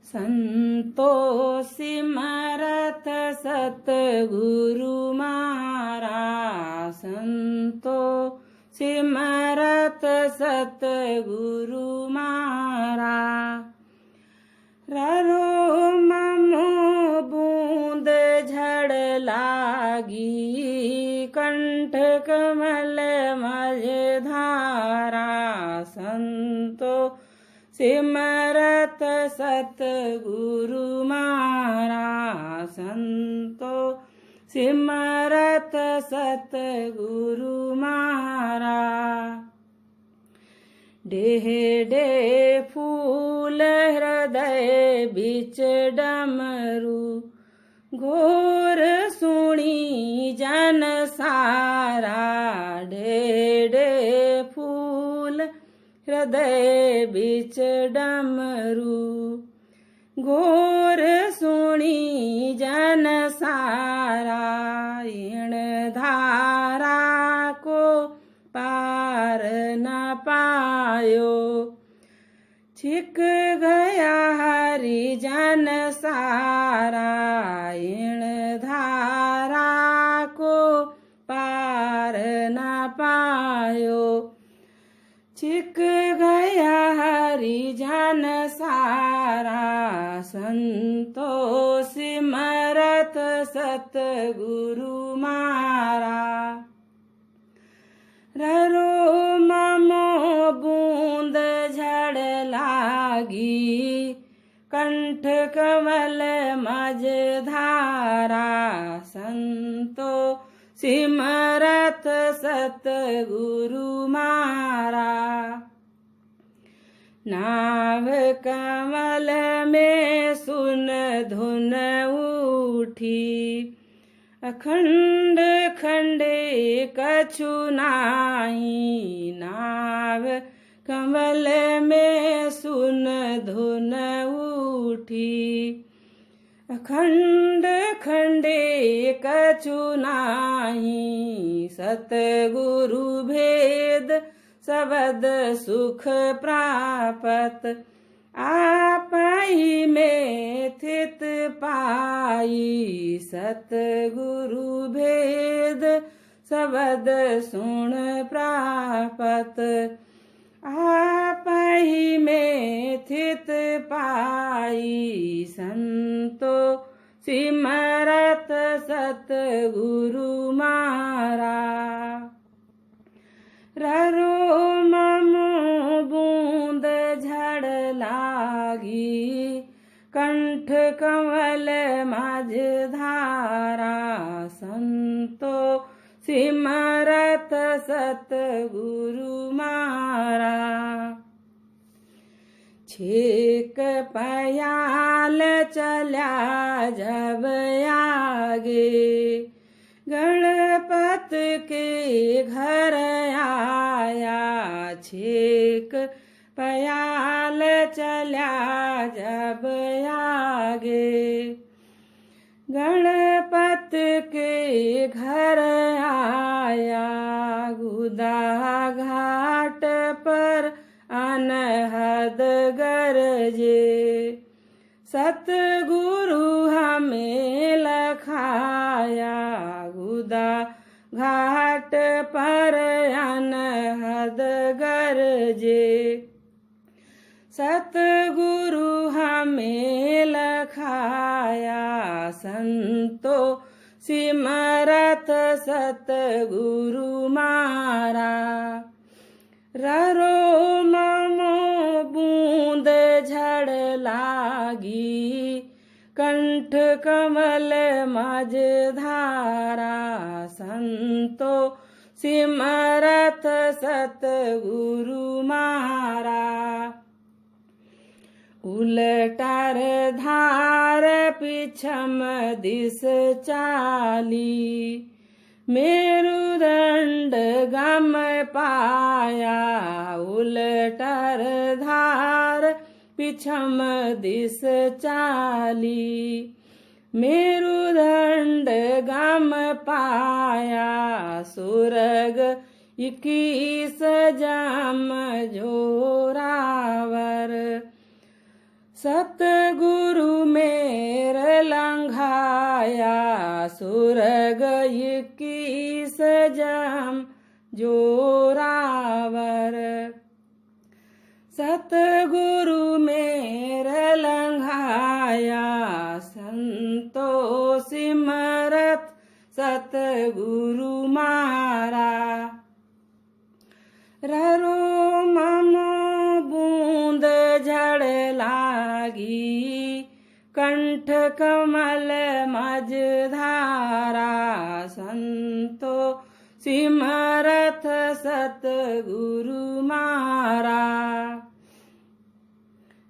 संतो सिमरत सतगुरु मारा, संतो सिमरत सतगुरु मारा। ररो ममो बूंद झड़ लागी, कंठ कमल मझ धारा। संतो सिमरत सतगुरु मारा, संतो सिमरत सतगुरु मारा। डेह डे फूल हृदय बिच डमरू, घोर सुणी जन सारा। डेह डे फूल हृदय बिच डमरू, घोर सुणी जन सारा। इण धारा को पार न पायो, छिक गया हरिजन सारा। इण धारा को पार न पायो, छिक गया हरिजन सारा। संतो सिमरत सतगुरु मारा। ररो ममो बूंद झड़ लागी, कंठ कमल मझ धारा। संतो सिमरत सतगुरु मारा। नाभ कमल में सुन धुन उठी, अखंड खंडे कछु नाही। नाभ कमल में सुन धुन उठी, अखंड खंडे कछु नाही। सतगुरु भेद सबद सुख प्रापत, आपहि में थित पाई। सतगुरु भेद सबद सुन प्रापत, आपहि में थित पाई। संतो सिमरत सतगुरु मारा। ररो ममो बूंद झड़ लागी, कंठ कमल मझ धारा। संतो सिमरत सतगुरु मारा। छेक पयाल चल्या जब आगे, गणपत के घर आया। छेक पयाल चल्या जब आगे, गणपत के घर आया। गुदा घाट पर अनहद गरजे, सतगुरु हमें लखाया। गुदा घाट पर अनहद गरजे, सतगुरु हमें लखाया। संतो सिमरत सतगुरु मारा। ररो ममो बूंद झड़ लागी, कंठ कमल मझ धारा। संतो सिमरत सतगुरु मारा। उलटर धार पिछम दिस चाली, मेरुदंड गम पाया। उलटर धार पिछम दिस चाली, मेरुदंड गम पाया। सुरग 21 जम जोरावर, सतगुरु मेर लंघाया सुरग 21 जम जोरावर। सतगुरु मेर लंघाया संतो सिमरत सतगुरु मारा। ररो ममो बूंद झड़ लागी कंठ कमल मझधारा। संतो सिमरत सतगुरु मारा।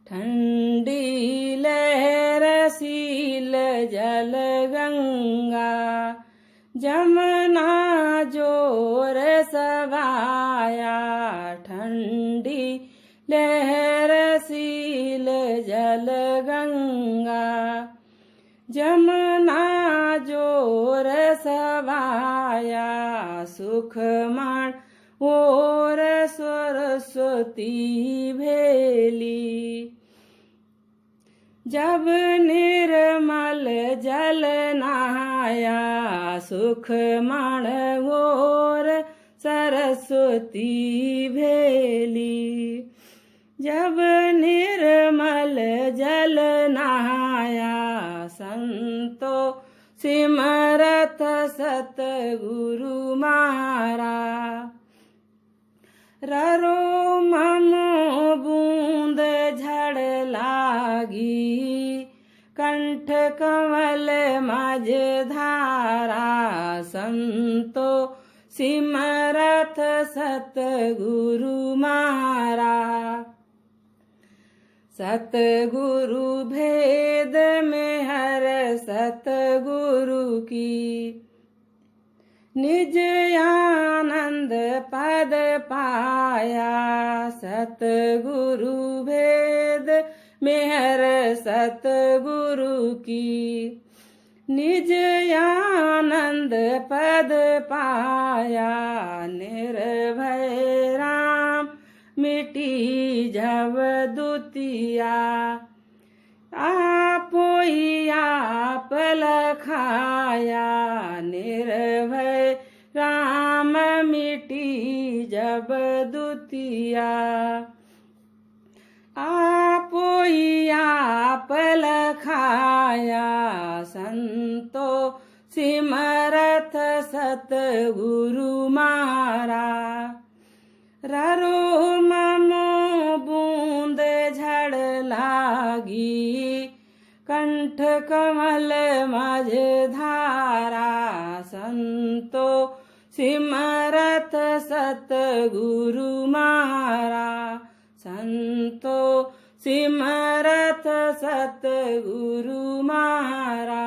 ठंडी लहर सील जल गंगा जमुना जोर सवाया। ठंडी लहर सील जल गंगा जमुना जोर सवाया। सुखमण और सरस्वती भेली जब निर्मल जल नहाया। सुखमण और सरस्वती भेली जब निर्मल जल नहाया। संतो सिमरत सतगुरु मारा। ररो ममो बूंद झड़ लागी कंठ कमल मझधारा। संतो सिमरत सतगुरु मारा। सतगुरु भेद में हर सतगुरु की निज आनंद पद पाया। सतगुरु भेद में हर सतगुरु की निज आनंद पद पाया। निर्भय राम मिटी जब दुतिया आपोई आप लखाया। निर्भय राम मिटी जब दुतिया आपोई आप लखाया। संतो सिमरत सतगुरु मारा। ररो ममो बूंद झड़ लागी कंठ कमल मझधारा। संतो सिमरत सतगुरु मारा। संतो सिमरत सतगुरु मारा।